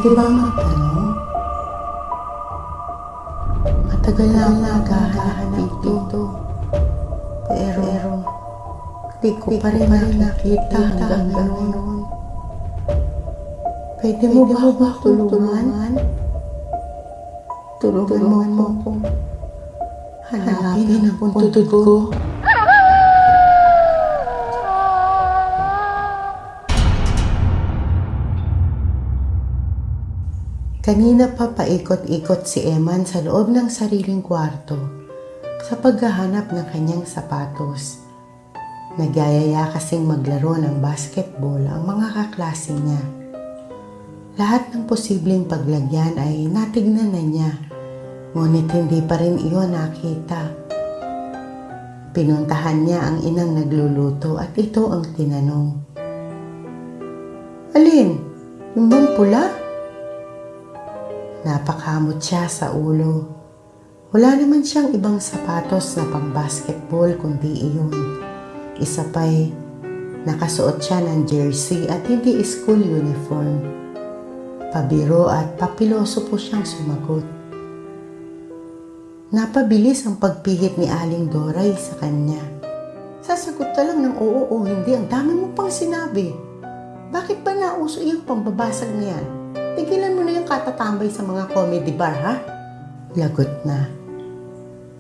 Pwede ba magtanong? Matagal na ako naghahanap dito. Pero di ko pa rin nakita hanggang ngayon. Pwede mo ba ako tulungan? Tulungan mo ako. Hanapin ang puntod ko. Kanina pa paikot-ikot si Eman sa loob ng sariling kwarto sa paghahanap ng kanyang sapatos. Nagyayaya kasing maglaro ng basketball ang mga kaklase niya. Lahat ng posibleng paglagyan ay natignan na niya, ngunit hindi pa rin iyon nakita. Pinuntahan niya ang inang nagluluto at ito ang tinanong. Alin? Yung bang pula? Napakamot siya sa ulo. Wala naman siyang ibang sapatos na pang-basketball kundi iyon. Isa pa'y nakasuot siya ng jersey at hindi school uniform. Pabiro at papiloso po siyang sumagot. Napabilis ang pagpihit ni Aling Doray sa kanya. Sasagot ka lang ng oo o hindi, ang dami mo pang sinabi. Bakit ba nauso yung pambabasag niyan? Tigilan mo na yung katatambay sa mga comedy bar, ha? Lagot na.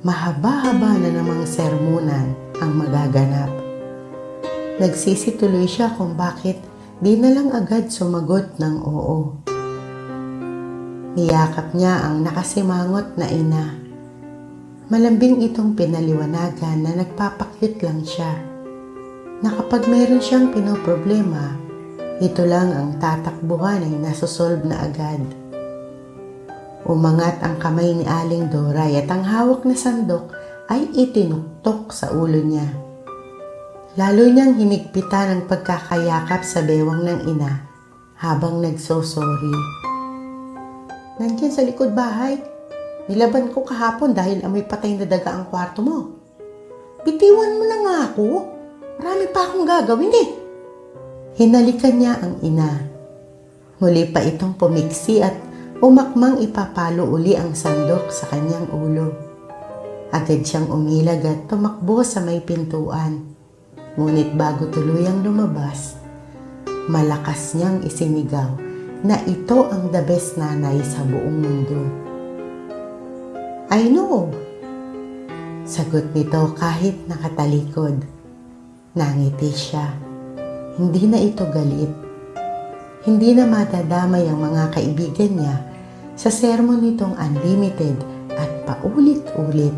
Mahaba-haba na namang sermonan ang magaganap. Nagsisituloy siya kung bakit di na lang agad sumagot ng oo. Niyakap niya ang nakasimangot na ina. Malambing itong pinaliwanagan na nagpapakyut lang siya. Na kapag mayroon siyang pinoproblema, ito lang ang tatakbuhan ay nasosolve na agad. Umangat ang kamay ni Aling Doray at ang hawak na sandok ay itinuktok sa ulo niya. Lalo niyang hinigpitan ang pagkakayakap sa bewang ng ina habang nagsosorry. Nandiyan sa likod bahay, nilaban ko kahapon dahil amoy patay na daga ang kwarto mo. Bitiwan mo na nga ako, marami pa akong gagawin eh. Hinalikan niya ang ina. Muli pa itong pumiksi at umakmang ipapalo uli ang sandok sa kanyang ulo. Agad siyang umilag at tumakbo sa may pintuan. Ngunit bago tuluyang lumabas, malakas niyang isinigaw na ito ang the best nanay sa buong mundo. I know, sagot nito kahit nakatalikod. Nangiti siya. Hindi na ito galit. Hindi na matadamay ang mga kaibigan niya sa sermon nitong unlimited at paulit-ulit.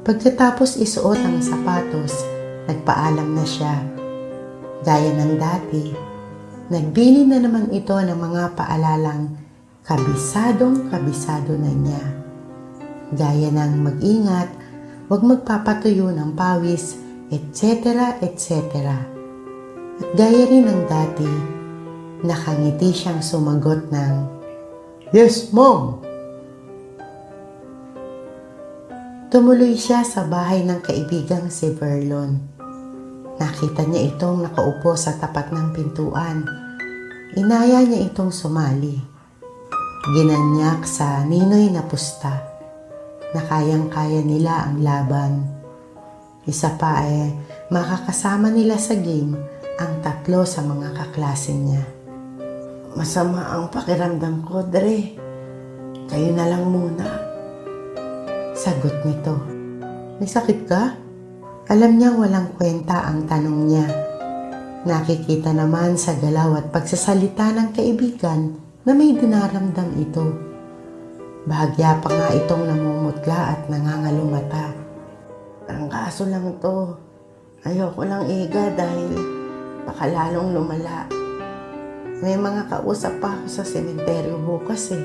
Pagkatapos isuot ang sapatos, nagpaalam na siya. Gaya ng dati, nagbili na naman ito ng mga paalalang kabisadong-kabisado na niya. Gaya ng mag-ingat, huwag magpapatuyo ng pawis, etc. etc. At gaya rin ng dati, nakangiti siyang sumagot ng, "Yes, Mom!" Tumuloy siya sa bahay ng kaibigang si Verlon. Nakita niya itong nakaupo sa tapat ng pintuan. Inaya niya itong sumali. Ginanyak sa ninoy na pusta na kayang-kaya nila ang laban. Isa pa ay makakasama nila sa game ang tatlo sa mga kaklase niya. Masama ang pakiramdam ko, Dre. Kayo na lang muna. Sagot nito. May sakit ka? Alam niyang walang kwenta ang tanong niya. Nakikita naman sa galaw at pagsasalita ng kaibigan na may dinaramdam ito. Bahagya pa nga itong namumutla at nangangalumata. Ang kaso lang to, ayoko lang iga dahil baka lalong lumala. May mga kausap pa ako sa sementeryo bukas eh.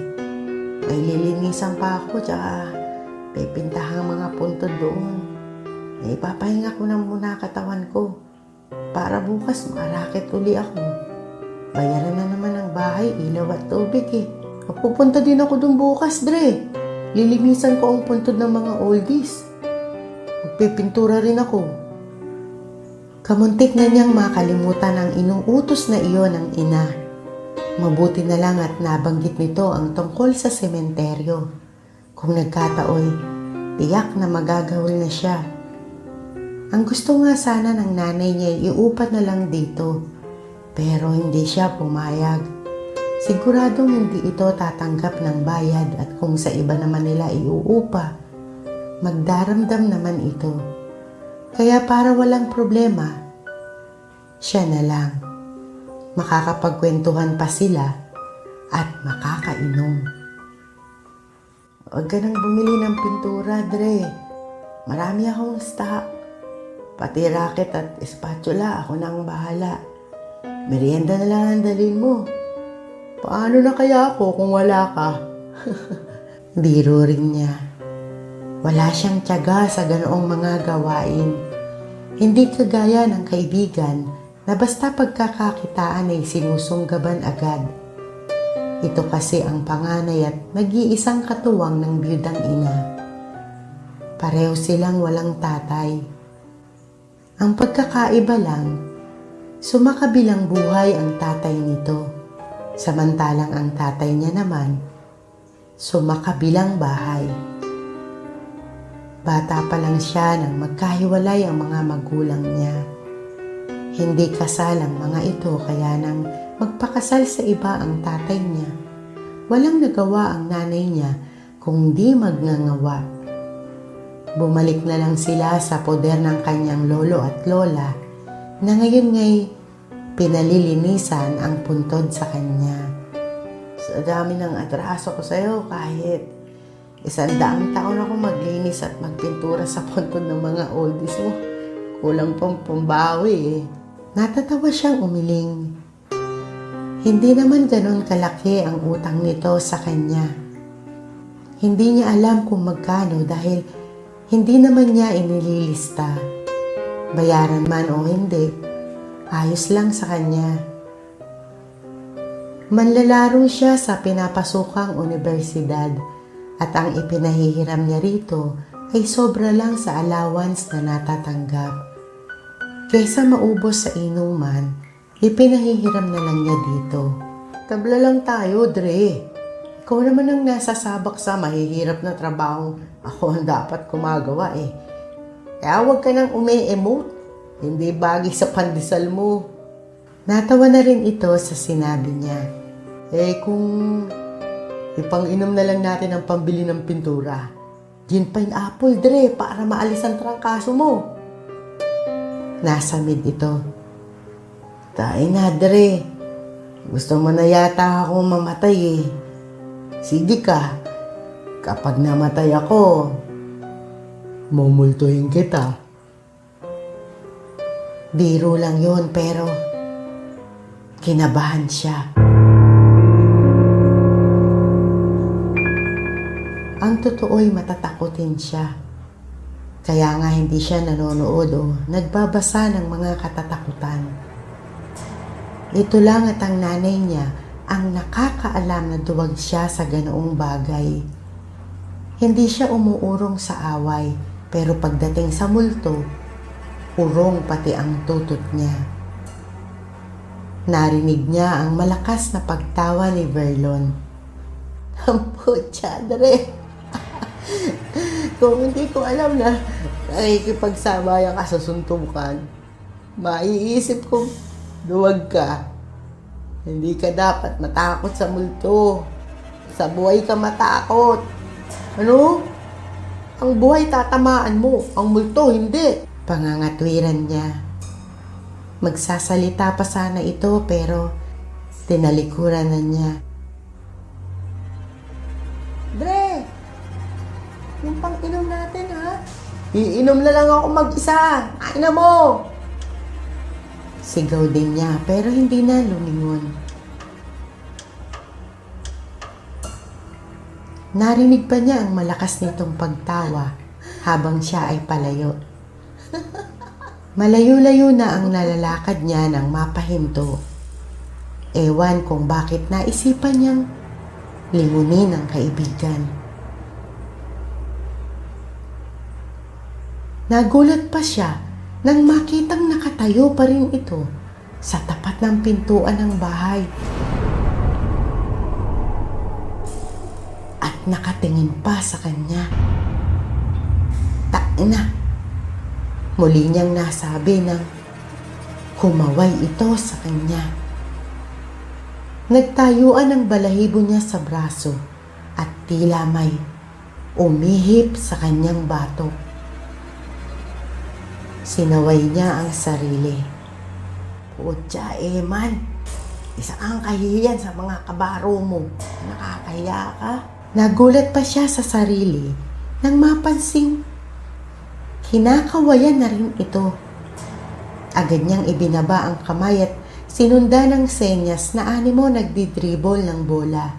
May lilinisan pa ako tsaka pipintahang mga puntod doon. Ipapahinga ko na muna katawan ko para bukas makarakit uli ako. Bayaran na naman ang bahay, ilaw at tubig eh. Pupunta din ako doon bukas, Dre. Lilinisan ko ang puntod ng mga oldies. Magpipintura rin ako. Kamuntik na niyang makalimutan ang inuutos na iyon ng ina. Mabuti na lang at nabanggit nito ang tungkol sa sementeryo. Kung nagkataoy, tiyak na magagawin na siya. Ang gusto nga sana ng nanay niya ay iupat na lang dito, pero hindi siya pumayag. Siguradong hindi ito tatanggap ng bayad at kung sa iba naman nila iuupa, magdaramdam naman ito. Kaya para walang problema, siya na lang. Makakapagkwentuhan pa sila at makakainom. Huwag ka nang bumili ng pintura, Dre. Marami akong stock. Pati racket at espatula, ako nang bahala. Merienda na lang ang dalhin mo. Paano na kaya ako kung wala ka? Biro rin niya. Wala siyang tiyaga sa ganoong mga gawain. Hindi kagaya ng kaibigan na basta pagkakakitaan ay sinusunggaban agad. Ito kasi ang panganay at nag-iisang katuwang ng biyudang ina. Pareho silang walang tatay. Ang pagkakaiba lang, sumakabilang buhay ang tatay nito, samantalang ang tatay niya naman, sumakabilang bahay. Bata pa lang siya nang magkahiwalay ang mga magulang niya. Hindi kasal ang mga ito kaya nang magpakasal sa iba ang tatay niya. Walang nagawa ang nanay niya kung di magngangawa. Bumalik na lang sila sa poder ng kanyang lolo at lola na ngayon ngay pinalilinisan ang puntod sa kanya. Sa dami ng atraso ko sa'yo kahit 100 taon ako maglinis at magpintura sa puntod ng mga oldies mo. Kulang pang pambawi eh. Natatawa siyang umiling. Hindi naman ganon kalaki ang utang nito sa kanya. Hindi niya alam kung magkano dahil hindi naman niya inililista. Bayaran man o hindi, ayos lang sa kanya. Manlalaro siya sa pinapasukang universidad at ang ipinahihiram niya rito ay sobra lang sa allowance na natatanggap. Kaysa maubos sa inuman, ipinahihiram na lang niya dito. Tabla lang tayo, Dre. Ikaw naman ang nasa sabak sa mahihirap na trabaho. Ako ang dapat gumagawa eh. Kaya huwag ka nang umi-emote. Hindi bagay sa pandesal mo. Natawa na rin ito sa sinabi niya. Kung ipang-inom na lang natin ang pambili ng pintura. Gin pineapple, Dre, para maalis ang trangkaso mo. Nasa mid ito. Tayo na, Dre. Gusto mo na yata akong mamatay eh. Sige ka. Kapag namatay ako, mumultuhin kita. Biro lang yun pero kinabahan siya. Ang totoo'y matatakotin siya. Kaya nga hindi siya nanonood o nagbabasa ng mga katatakutan. Ito lang at ang nanay niya ang nakakaalam na duwag siya sa ganoong bagay. Hindi siya umuurong sa away, pero pagdating sa multo, urong pati ang tutot niya. Narinig niya ang malakas na pagtawa ni Verlon. Putya, Dre. Kung hindi ko alam na nakikipagsabayan ka sa suntukan, maiisip kong duwag ka. Hindi ka dapat matakot sa multo. Sa buhay ka matakot. Ano? Ang buhay tatamaan mo. Ang multo, hindi. Pangangatwiran niya. Magsasalita pa sana ito pero tinalikuran na niya. Dre! Yung pang-inom natin ha? Iinom na lang ako mag-isa. Kain na mo! Sigaw din niya pero hindi na lumingon. Narinig pa niya ang malakas nitong pagtawa habang siya ay palayo. Malayo-layo na ang nalalakad niya nang mapahinto. Ewan kung bakit naisipan niyang lingunin ang kaibigan. Nagulat pa siya nang makitang nakatayo pa rin ito sa tapat ng pintuan ng bahay. At nakatingin pa sa kanya. "Taina," muli niyang nasabi nang kumaway ito sa kanya. Nagtayuan ang balahibo niya sa braso at tila may umihip sa kanyang batok. Sinaway niya ang sarili. "Putya, Eman, isa kang kahihiyan sa mga kabaro mo. Nakakahiya ka." Nagulat pa siya sa sarili nang mapansing kinakawayan na rin ito. Agad niyang ibinaba ang kamay at sinunda ng senyas na animo nagdidribble ng bola.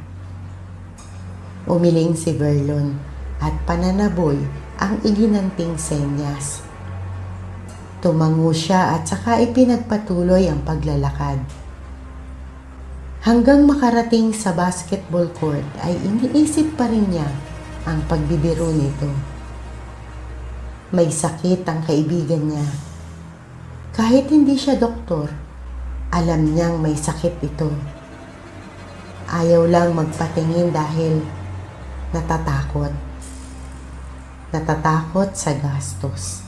Umiling si Verlon at pananaboy ang iginanting senyas. Tumango siya at saka ipinagpatuloy ang paglalakad. Hanggang makarating sa basketball court ay iniisip pa rin niya ang pagbibiro nito. May sakit ang kaibigan niya. Kahit hindi siya doktor, alam niyang may sakit ito. Ayaw lang magpatingin dahil natatakot. Natatakot sa gastos.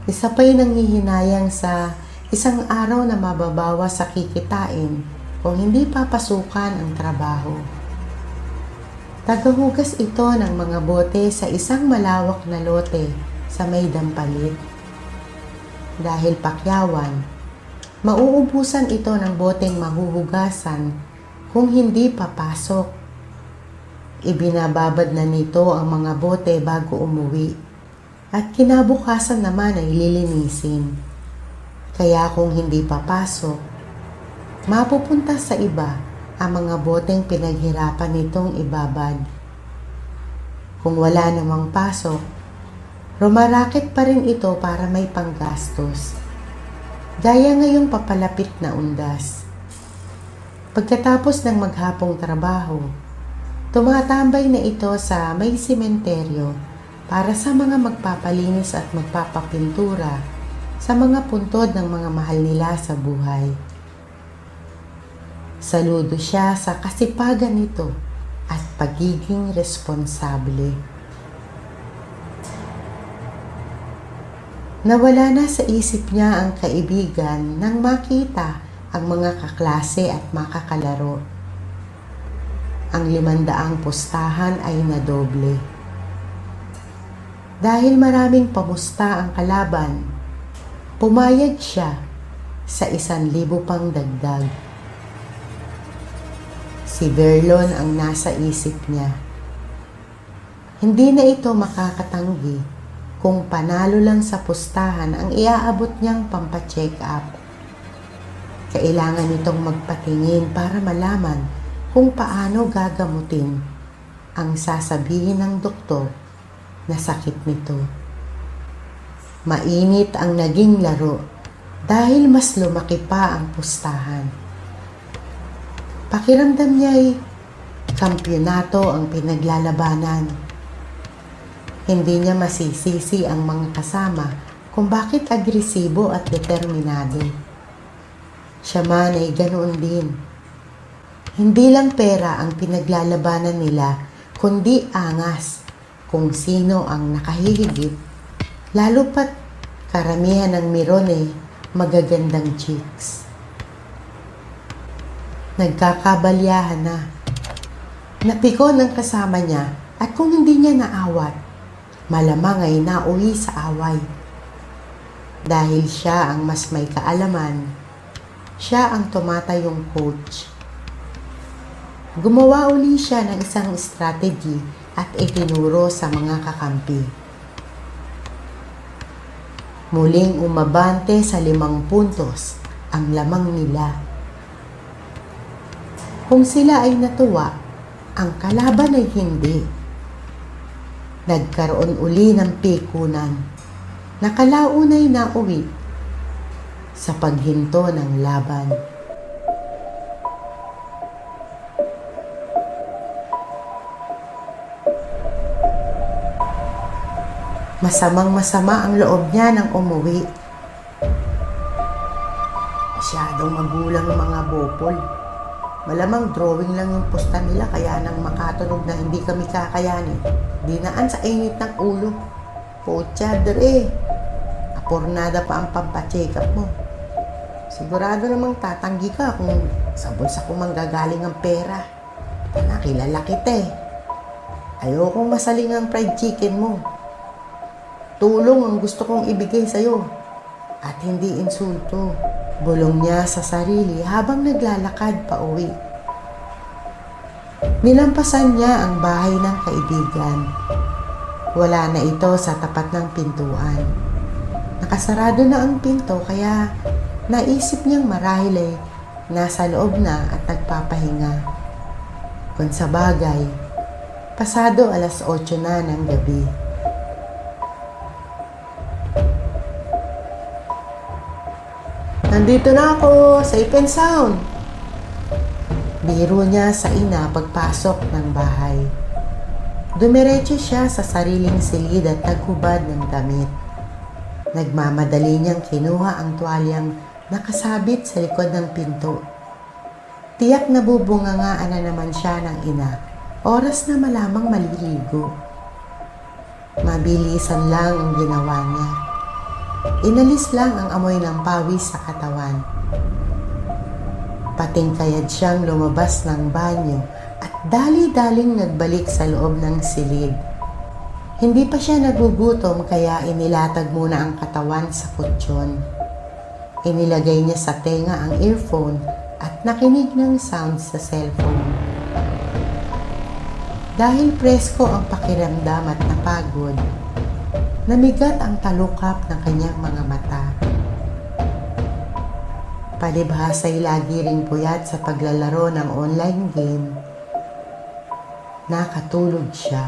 Isa pa'y nanghihinayang sa isang araw na mababawas sa kikitain kung hindi papasukan ang trabaho. Tagahugas ito ng mga bote sa isang malawak na lote sa may dampalit. Dahil pakyawan, mauubusan ito ng boteng mahuhugasan kung hindi papasok. Ibinababad na nito ang mga bote bago umuwi at kinabukasan naman ay lilinisin. Kaya kung hindi papasok, mapupunta sa iba ang mga boteng pinaghirapan nitong ibabad. Kung wala namang pasok, rumaraket pa rin ito para may panggastos. Gaya ngayong papalapit na undas. Pagkatapos ng maghapong trabaho, tumatambay na ito sa may sementeryo para sa mga magpapalinis at magpapapintura sa mga puntod ng mga mahal nila sa buhay. Saludo siya sa kasipagan nito at pagiging responsable. Nawala na sa isip niya ang kaibigan nang makita ang mga kaklase at makakalaro. Ang 500 pustahan ay nadoble. Dahil maraming pamusta ang kalaban, pumayag siya sa 1,000 pang dagdag. Si Verlon ang nasa isip niya. Hindi na ito makakatanggi kung panalo lang sa pustahan ang iaabot niyang pampacheck up. Kailangan nitong magpatingin para malaman kung paano gagamutin ang sasabihin ng doktor na sakit nito. Mainit ang naging laro dahil mas lumaki pa ang pustahan. Pakiramdam niya ay kampyonato ang pinaglalabanan. Hindi niya masisisi ang mga kasama kung bakit agresibo at determinado. Siya man ay ganoon din. Hindi lang pera ang pinaglalabanan nila, kundi angas kung sino ang nakahihigit. Lalo pat karamihan ng Mirone magagandang chicks. Nagkakabalyahan na. Napikon ang kasama niya at kung hindi niya naawat, malamang ay nauwi sa away. Dahil siya ang mas may kaalaman, siya ang tumatayong coach. Gumawa uli siya ng isang strategy at itinuro sa mga kakampi. Muling umabante sa 5 puntos ang lamang nila. Kung sila ay natuwa, ang kalaban ay hindi. Nagkaroon uli ng pikunan. Nakalaunay na uwi sa paghinto ng laban. Masamang-masama ang loob niya nang umuwi. Masyadong magulang ng mga bopol. Malamang drawing lang yung posta nila kaya nang makatunog na hindi kami kakayanin. Dinaan sa init ng ulo. Pucha, dere. Apornada pa ang pampacheck up mo. Sigurado namang tatanggi ka kung sa bulsa ko manggagaling ang pera. Nakilala kita eh. Ayokong masaling ang fried chicken mo. Tulong ang gusto kong ibigay sa'yo at hindi insulto. Bulong niya sa sarili habang naglalakad pa uwi. Nilampasan niya ang bahay ng kaibigan. Wala na ito sa tapat ng pintuan. Nakasarado na ang pinto kaya naisip niyang marahil ay nasa loob na at nagpapahinga. Kung sa bagay, pasado 8:00 na ng gabi. Nandito na ako, safe and sound. Biro niya sa ina pagpasok ng bahay. Dumiretso siya sa sariling silid at naghubad ng damit. Nagmamadali niyang kinuha ang tuwalyang nakasabit sa likod ng pinto. Tiyak na bubungangaan na naman siya ng ina. Oras na malamang maliligo. Mabilisan lang ang ginawa niya. Inalis lang ang amoy ng pawis sa katawan. Patingkayad siyang lumabas ng banyo at dali-daling nagbalik sa loob ng silid. Hindi pa siya nagugutom kaya inilatag muna ang katawan sa kutsyon. Inilagay niya sa tenga ang earphone at nakinig ng sound sa cellphone. Dahil presko ang pakiramdam at napagod, namigat ang talukap ng kanyang mga mata. Palibhas ay lagi ring puyat sa paglalaro ng online game. Nakatulog siya.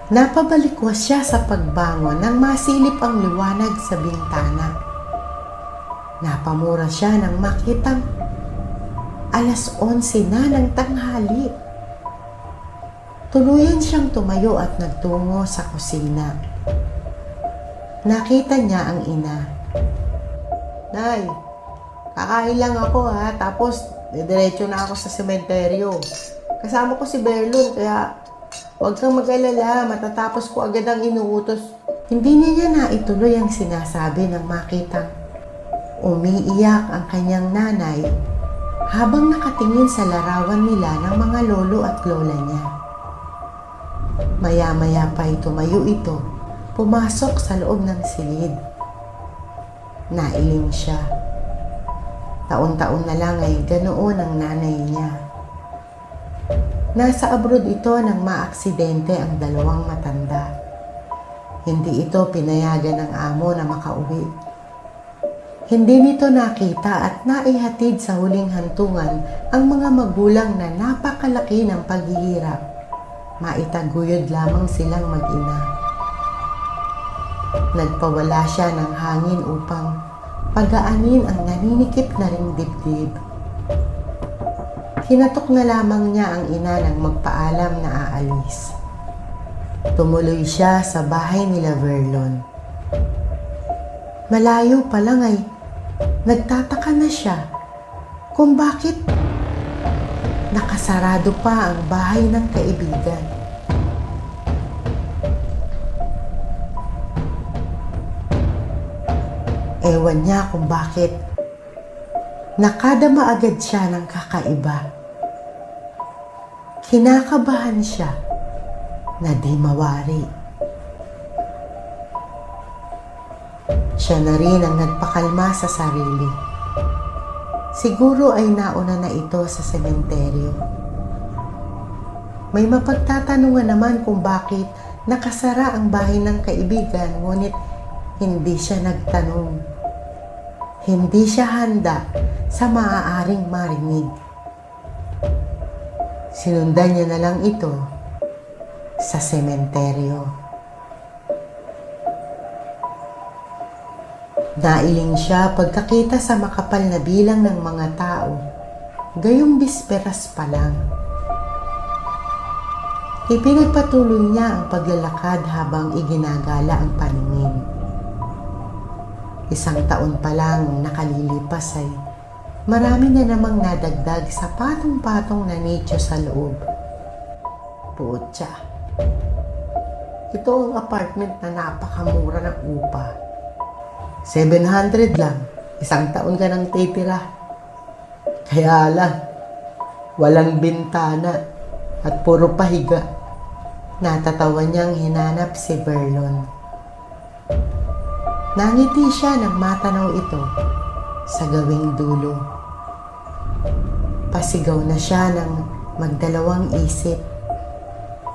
Napabalikwas siya sa pagbangon nang masilip ang liwanag sa bintana. Napamura siya nang makitang 11:00 na ng tanghali. Tuluyan siyang tumayo at nagtungo sa kusina. Nakita niya ang ina. Nay, kakain lang ako ha, tapos diretso na ako sa sementeryo. Kasama ko si Berlon kaya huwag kang mag-alala, matatapos ko agad ang inuutos. Hindi niya naituloy ang sinasabi nang makitang umiiyak ang kanyang nanay habang nakatingin sa larawan nila ng mga lolo at lola niya. Maya-maya pa tumayo ito, pumasok sa loob ng silid. Nailing siya. Taon-taon na lang ay ganoon ang nanay niya. Nasa abroad ito nang maaksidente ang dalawang matanda. Hindi ito pinayagan ng amo na makauwi. Hindi nito nakita at naihatid sa huling hantungan ang mga magulang na napakalaki ng paghihirap. Maitaguyod lamang silang mag-ina. Nagpawala siya ng hangin upang pagaanin ang naninikip na ring dibdib. Kinatok na lamang niya ang ina nang magpaalam na aalis. Tumuloy siya sa bahay nila Verlon. Malayo pa lang ay nagtataka na siya kung bakit nakasarado pa ang bahay ng kaibigan. Ewan niya kung bakit nakadama agad siya ng kakaiba. Kinakabahan siya na di mawari. Siya na rin ang nagpakalma sa sarili. Siguro ay nauna na ito sa sementeryo. May mapagtatanungan naman kung bakit nakasara ang bahay ng kaibigan, ngunit hindi siya nagtanong. Hindi siya handa sa maaaring marinig. Sinundan niya na lang ito sa sementeryo. Nailing siya pagkakita sa makapal na bilang ng mga tao, gayong bisperas pa lang. Ipinagpatuloy niya ang paglalakad habang iginagala ang paningin. 1 taon pa lang nakalilipas ay marami na namang nadagdag sa patong-patong na nicho sa loob. Putya. Ito ang apartment na napakamura ng upa. 700 lang. 1 taon ka nang titira. Kaya lang, walang bintana at puro pahiga. Natatawa niyang hinanap si Verlon. Nangiti siya nang matanaw ito sa gawing dulo. Pasigaw na siya ng magdalawang isip.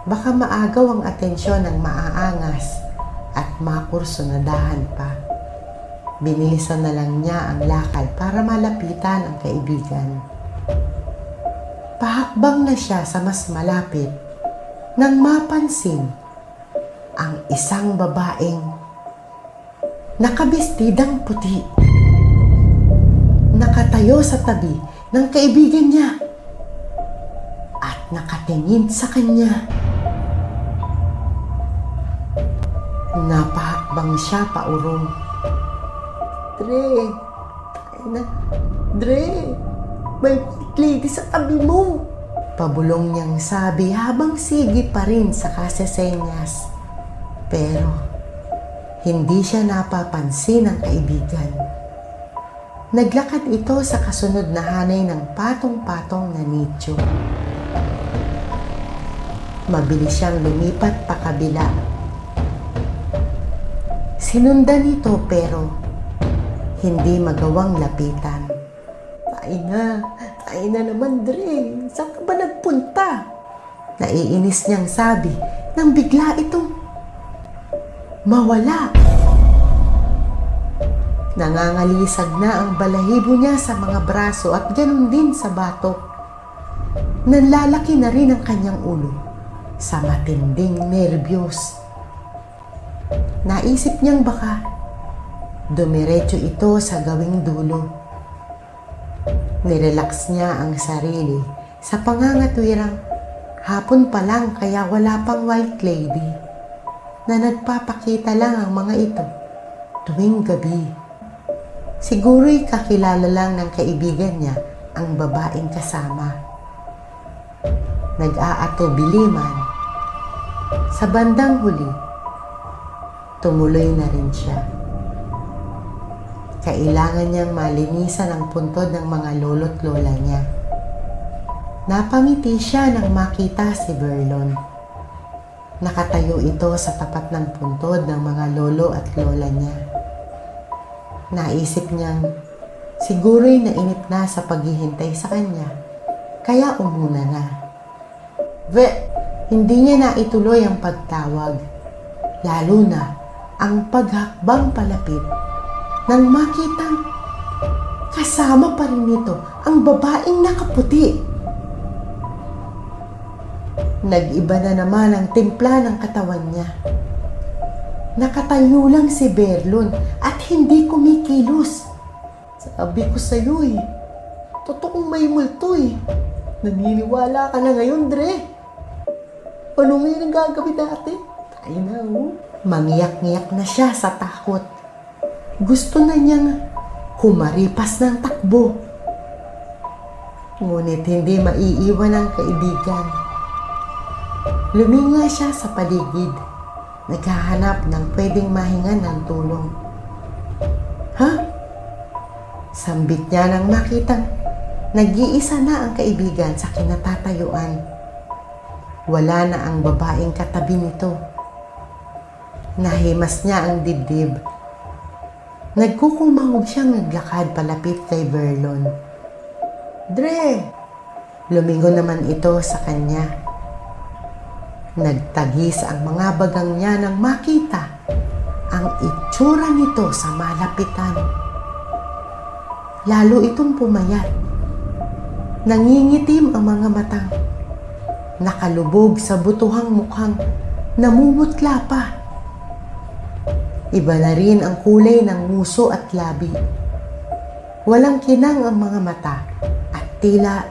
Baka maagaw ang atensyon ng maaangas at makursunadahan pa. Binilisan na lang niya ang lakad para malapitan ang kaibigan. Pahakbang na siya sa mas malapit nang mapansin ang isang babaeng nakabestidang puti. Nakatayo sa tabi ng kaibigan niya at nakatingin sa kanya. Napahakbang siya paurong. Dre, may lady sa tabi mo. Pabulong niyang sabi habang sige pa rin sa kasesenyas. Pero hindi siya napapansin ng kaibigan. Naglakad ito sa kasunod na hanay ng patong-patong na nicho. Mabilis siyang lumipat pa kabila. Sinundan ito pero hindi magawang lapitan. Tayo na naman, Dre. Saan ka ba nagpunta? Naiinis niyang sabi nang bigla itong mawala. Nangangalisag na ang balahibo niya sa mga braso at ganun din sa batok. Nanlalaki na rin ang kanyang ulo sa matinding nerbiyos. Naisip niyang baka dumiretso ito sa gawing dulo. Nirelax niya ang sarili sa pangangatwirang hapon pa lang kaya wala pang white lady na nagpapakita lang ang mga ito tuwing gabi. Siguro'y kakilala lang ng kaibigan niya ang babaeng kasama. Nag-aatubili man. Sa bandang huli, tumuloy na rin siya. Kailangan niyang malinisan ang puntod ng mga lolo't lola niya. Napangiti siya nang makita si Verlon. Nakatayo ito sa tapat ng puntod ng mga lolo at lola niya. Naisip niyang siguro'y nainip na sa paghihintay sa kanya, kaya umuna na. Hindi niya na ituloy ang pagtawag, lalo na ang paghakbang palapit nang makitang kasama pa rin nito ang babaeng nakaputi. Nag-iba na naman ang timpla ng katawan niya. Nakatayo lang si Verlon at hindi kumikilos. Sabi ko sa'yo totoong may multo Naniniwala ka na ngayon, Dre. Ano ngayon ang gagawin natin? Tayo na, Mangiyak-ngiyak na siya sa takot. Gusto na niyang kumaripas ng takbo. Ngunit hindi maiiwan ang kaibigan. Luminga siya sa paligid. Naghahanap ng pwedeng mahingan ng tulong. Sambit niya nang makitang nag-iisa na ang kaibigan sa kinatatayuan. Wala na ang babaeng katabi nito. Nahimas niya ang dibdib. Nagkukumahog siyang naglakad palapit kay Verlon. Dre! Lumingon naman ito sa kanya. Nagtagis ang mga bagang niya nang makita ang itsura nito sa malapitan. Lalo itong pumayat. Nangingitim ang mga matang. Nakalubog sa butuhang mukhang namumutla pa. Iba na rin ang kulay ng nguso at labi. Walang kinang ang mga mata at tila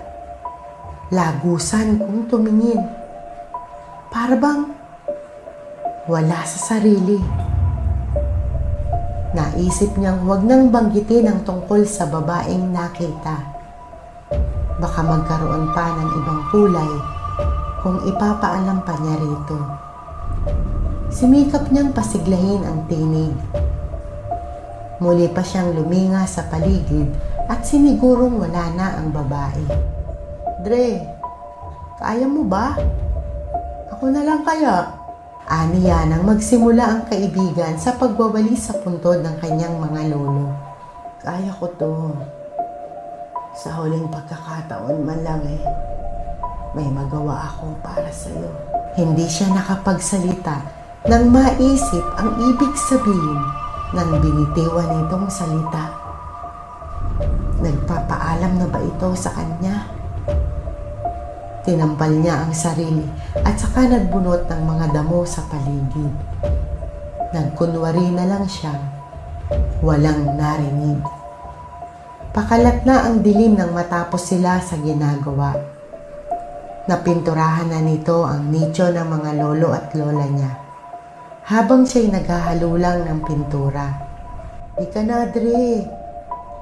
lagusan kung tumingin. Para bang wala sa sarili. Naisip niyang huwag nang banggitin ang tungkol sa babaeng nakita. Baka magkaroon pa ng ibang kulay kung ipapaalam pa niya rito. Simikap niyang pasiglahin ang tinig. Muli pa siyang luminga sa paligid at sinigurong wala na ang babae. Dre, kaya mo ba? Ako na lang kaya? Aniya nang magsimula ang kaibigan sa pagwawali sa puntod ng kanyang mga lolo. Kaya ko to. Sa huling pagkakataon man lang may magawa ako para sa'yo. Hindi siya nakapagsalita nang maisip ang ibig sabihin ng binitiwan nitong salita. Nagpapaalam na ba ito sa kanya? Tinampal niya ang sarili at saka nagbunot ng mga damo sa paligid. Nagkunwari na lang siyang walang narinig. Pakalat na ang dilim nang matapos sila sa ginagawa. Napinturahan na nito ang nicho ng mga lolo at lola niya habang siya'y naghahalulang ng pintura. Di ka na, Dre.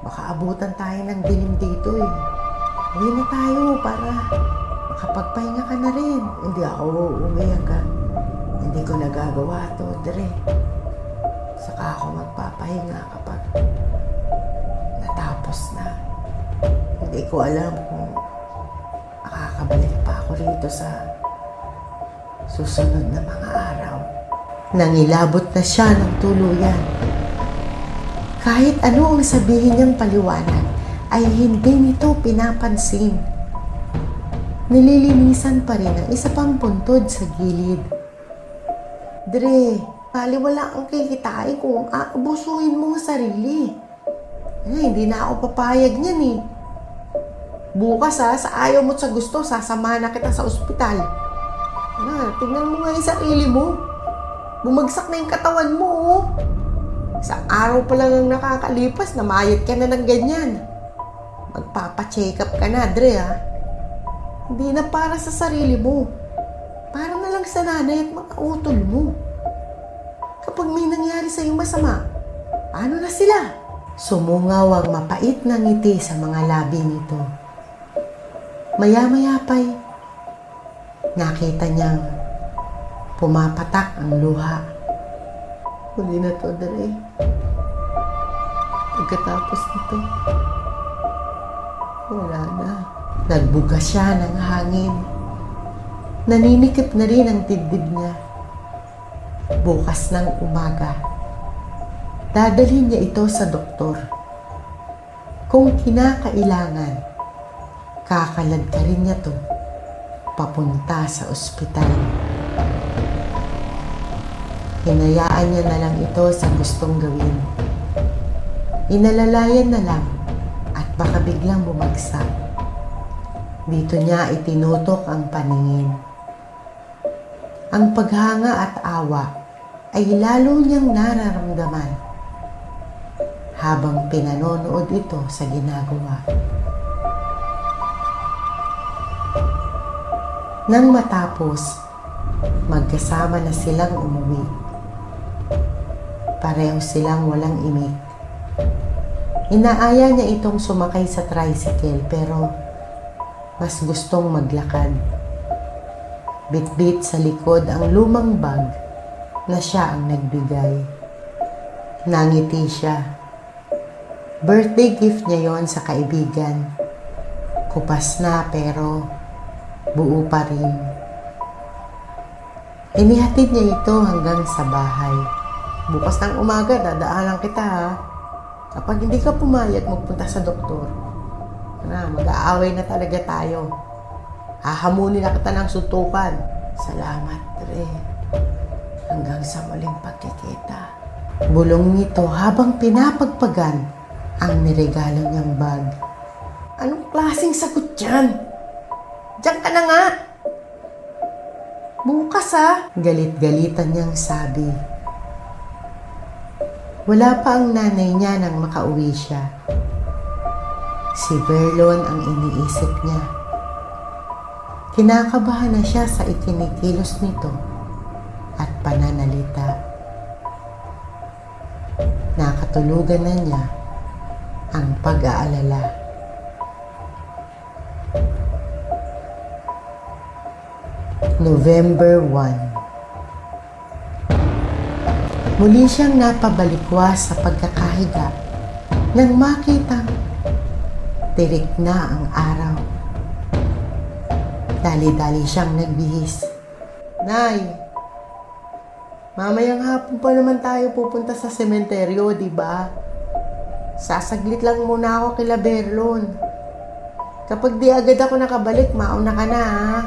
Baka abutan tayo ng dilim dito Uwi na tayo para makapagpahinga ka na rin. Hindi ako uuwi hanggang hindi ko nagagawa to, Dre. Saka ako magpapahinga kapag natapos na. Hindi ko alam kung makakabalik pa ako rito sa susunod na mga araw. Nangilabot na siya ng tuluyan. Kahit ano ang sabihin niyang paliwanag, ay hindi nito pinapansin. Nililinisan pa rin ang isa pang puntod sa gilid. Dre, baliwala ang kikitain kung aabusuhin mo ang sarili. Hindi na ako papayag niyan Bukas sa ayaw mo at sa gusto, sasamahan na kita sa ospital. Tingnan mo nga yung sarili mo. Bumagsak na yung katawan mo Isang araw pa lang ang nakakalipas, namayat ka na ng ganyan. Magpapacheck up ka na, Dre Hindi na para sa sarili mo. Para na lang sa nanay at mga utol mo. Kapag may nangyari sa iyong masama, paano na sila? Sumungaw ang mapait na ngiti sa mga labi nito. Maya-maya pa'y nakita niyang pumapatak ang luha. Huli na to, Dre. Pagkatapos nito, wala na. Nagbuga siya ng hangin. Naninikip na rin ang dibdib niya. Bukas ng umaga, dadalhin niya ito sa doktor. Kung kinakailangan, kakalad ka rin niya to papunta sa ospital. Hinayaan niya na lang ito sa gustong gawin. Inalalayan na lang at baka biglang bumagsak. Dito niya itinutok ang paningin. Ang paghanga at awa ay lalo niyang nararamdaman habang pinanonood ito sa ginagawa. Nang matapos, magkasama na silang umuwi. Pareho silang walang imik. Inaaya niya itong sumakay sa tricycle pero mas gustong maglakad. Bit-bit sa likod ang lumang bag na siya ang nagbigay. Nangiti siya. Birthday gift niya yon sa kaibigan. Kupas na pero buo pa rin. Inihatid niya ito hanggang sa bahay. Bukas ng umaga, dadaanan kita Kapag hindi ka pumayag magpunta sa doktor, mag-aaway na talaga tayo. Hahamunin na kita ng suntukan. Salamat, Dre. Hanggang sa muling pagkikita. Bulong nito habang pinapagpagan ang niregalo niyang bag. Anong klaseng sagot yan? Diyan ka na nga. Bukas Galit-galitan niyang sabi. Wala pa ang nanay niya nang makauwi siya. Si Verlon ang iniisip niya. Kinakabahan na siya sa ikinikilos nito at pananalita. Nakatulugan na niya ang pag-aalala. November 1. Muli siyang napabalikwas sa pagkakahiga nang makitang tirik na ang araw. Dali-dali siyang nagbihis. Nay, mamayang hapon pa naman tayo pupunta sa sementeryo, di ba? Sasaglit lang muna ako kila Berlon. Kapag di agad ako nakabalik, mauna ka na ha.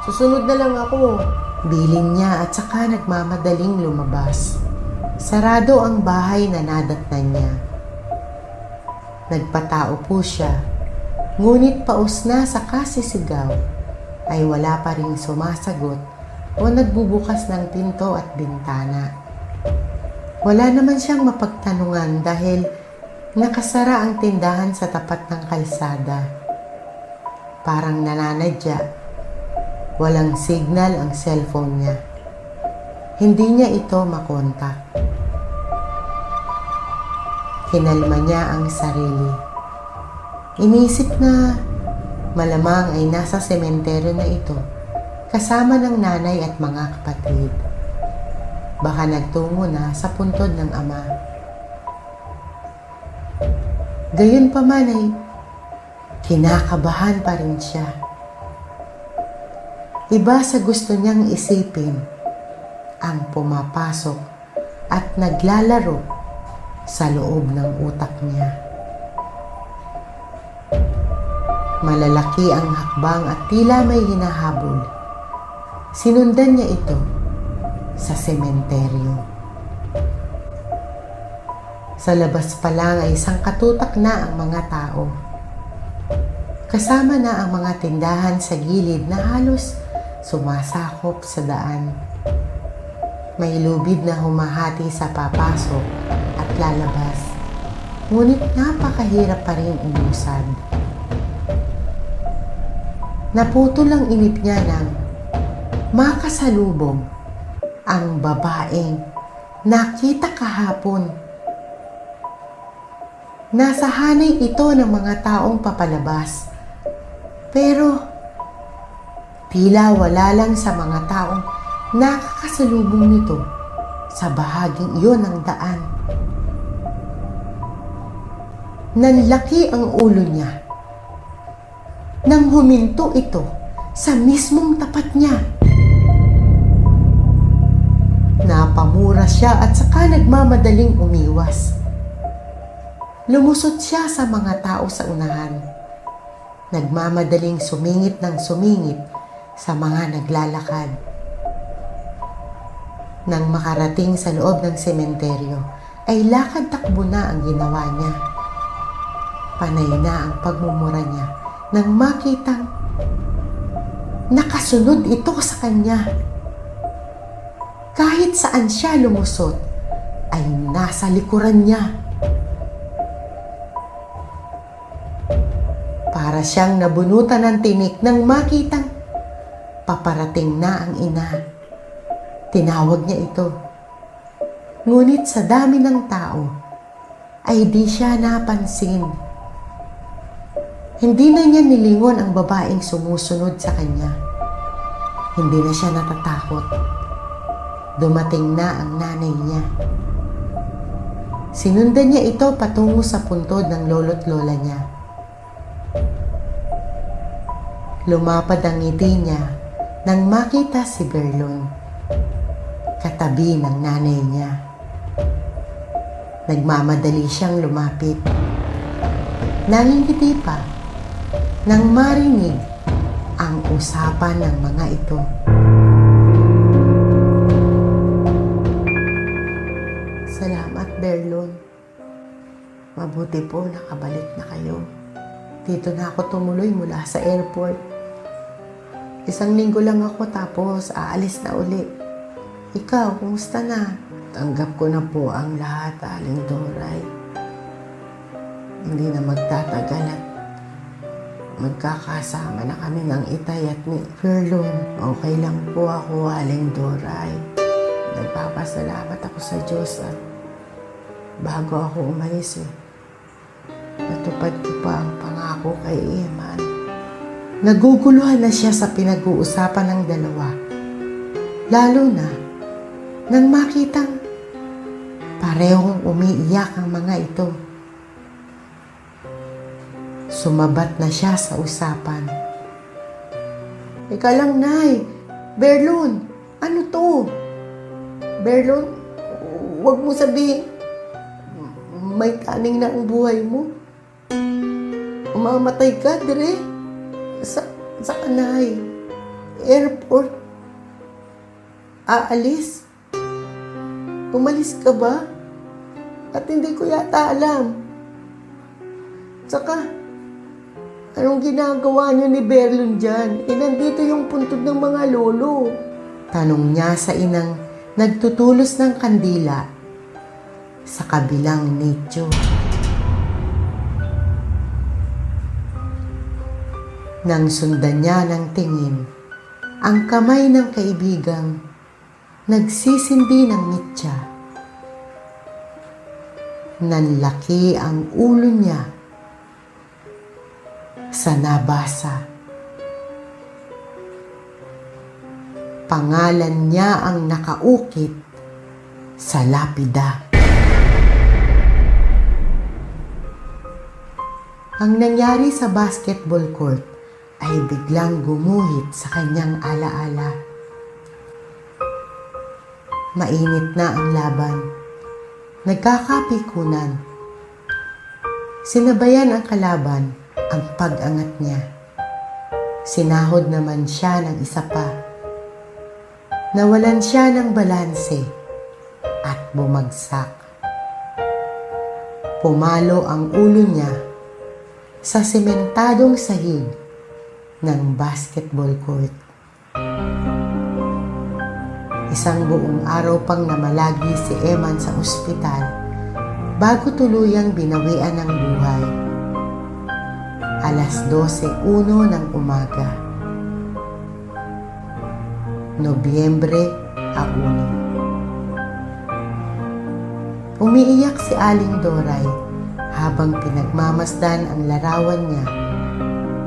Susunod na lang ako. Bilin niya at saka nagmamadaling lumabas. Sarado ang bahay na nadatnan niya. Nagpatao po siya, ngunit paus na sa kasisigaw ay wala pa ring sumasagot o nagbubukas ng pinto at bintana. Wala naman siyang mapagtanungan dahil nakasara ang tindahan sa tapat ng kalsada. Parang nananadya. Walang signal ang cellphone niya. Hindi niya ito makontak. Kinalma niya ang sarili. Inisip na malamang ay nasa sementeryo na ito kasama ng nanay at mga kapatid. Baka nagtungo na sa puntod ng ama. Gayunpaman ay kinakabahan pa rin siya. Iba sa gusto niyang isipin ang pumapasok at naglalaro sa loob ng utak niya. Malalaki ang hakbang at tila may hinahabol. Sinundan niya ito sa sementeryo. Sa labas pa lang ay sangkatutak na ang mga tao. Kasama na ang mga tindahan sa gilid na halos sumasakop sa daan. May lubid na humahati sa papasok at lalabas. Ngunit napakahirap pa rin umusad. Naputol ang inip niya nang makasalubong ang babaeng nakita kahapon. Nasa hanay ito ng mga taong papalabas. Pero tila wala lang sa mga taong nakakasalubong nito sa bahaging iyon ng daan. Nanlaki ang ulo niya nang huminto ito sa mismong tapat niya. Napamura siya at saka nagmamadaling umiwas. Lumusot siya sa mga tao sa unahan. Nagmamadaling sumingit ng sumingit sa mga naglalakad. Nang makarating sa loob ng sementeryo, ay lakad-takbo na ang ginawa niya. Panay na ang pagmumura niya nang makitang nakasunod ito sa kanya. Kahit saan siya lumusot, ay nasa likuran niya. Para siyang nabunutan ng tinik nang makitang paparating na ang ina. Tinawag niya ito. Ngunit sa dami ng tao, ay di siya napansin. Hindi na niya nilingon ang babaeng sumusunod sa kanya. Hindi na siya natatakot. Dumating na ang nanay niya. Sinundan niya ito patungo sa puntod ng lolo't lola niya. Lumapad ang ngiti niya nang makita si Berlon, katabi ng nanay niya. Nagmamadali siyang lumapit. Nangingiti pa nang marinig ang usapan ng mga ito. Salamat, Berlon. Mabuti po nakabalik na kayo. Dito na ako tumuloy mula sa airport. 1 linggo lang ako tapos aalis na uli. Ikaw, kumusta na? Tanggap ko na po ang lahat, Aling Doray. Hindi na magtatagal at magkakasama na kami ng Itay at ni Verlon. Okay lang po ako, Aling Doray. Nagpapasalamat ako sa Diyos at bago ako umalis natupad ko pa ang pangako kay Eman. Naguguluhan na siya sa pinag-uusapan ng dalawa. Lalo na nang makitang parehong umiiyak ang mga ito. Sumabat na siya sa usapan. Ika lang, Nay. Verlon, ano to? Verlon, huwag mo sabihin may taning na ang buhay mo. Umamatay ka, dire. Sa kanay. Airport. Aalis. Umalis ka ba? At hindi ko yata alam. Saka, anong ginagawa niyo ni Verlon dyan? Nandito yung puntod ng mga lolo. Tanong niya sa inang nagtutulos ng kandila sa kabilang nicho. Nang sundan niya ng tingin, ang kamay ng kaibigang nagsisindi ng mitya. Nanlaki ang ulo niya sa nabasa. Pangalan niya ang nakaukit sa lapida. Ang nangyari sa basketball court ay biglang gumuhit sa kanyang alaala. Mainit na ang laban. Nagkakapikunan. Sinabayan ang kalaban ang pag-angat niya. Sinahod naman siya ng isa pa. Nawalan siya ng balanse at bumagsak. Pumalo ang ulo niya sa sementadong sahig ng basketball court. Isang buong araw pang namalagi si Eman sa ospital bago tuluyang binawian ng buhay. 12:01 ng umaga. Nobyembre 1. Umiiyak si Aling Doray habang pinagmamasdan ang larawan niya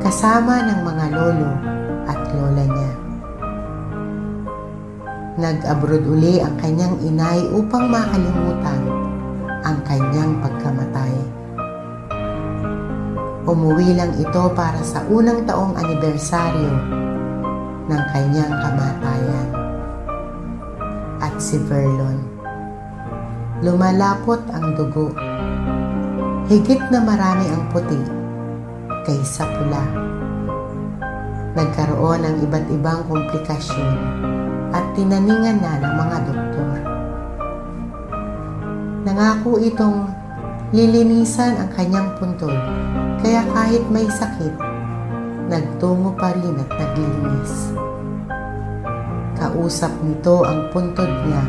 kasama ng mga lolo at lola niya. Nag-abroad uli ang kanyang inay upang makalimutan ang kanyang pagkamatay. Umuwi lang ito para sa unang taong anibersaryo ng kanyang kamatayan. At si Verlon, lumalapot ang dugo. Higit na marami ang puti kaysa pula. Nagkaroon ng iba't ibang komplikasyon at tinaningan na ng mga doktor. Nangako itong lilinisan ang kanyang puntod, kaya kahit may sakit, nagtungo pa rin at naglinis. Kausap nito ang puntod niya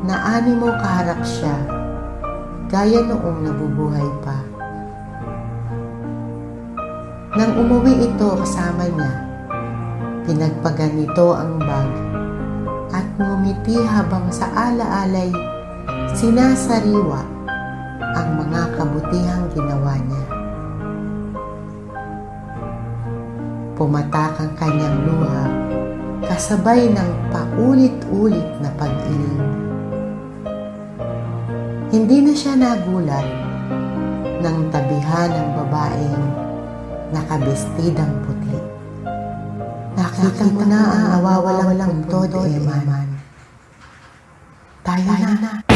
na animo kaharap siya, gaya noong nabubuhay pa. Nang umuwi ito kasama niya, pinagpagan nito ang bag at ngumiti habang sa alaalay sinasariwa ang mga kabutihang ginawa niya. Pumatak ang kanyang luha kasabay ng paulit-ulit na pag-iling. Hindi na siya nagulat nang tabihan ng babaeng nakabestidang puti. Nakita mo na ang awawalang puntod, Eman. Tayo na.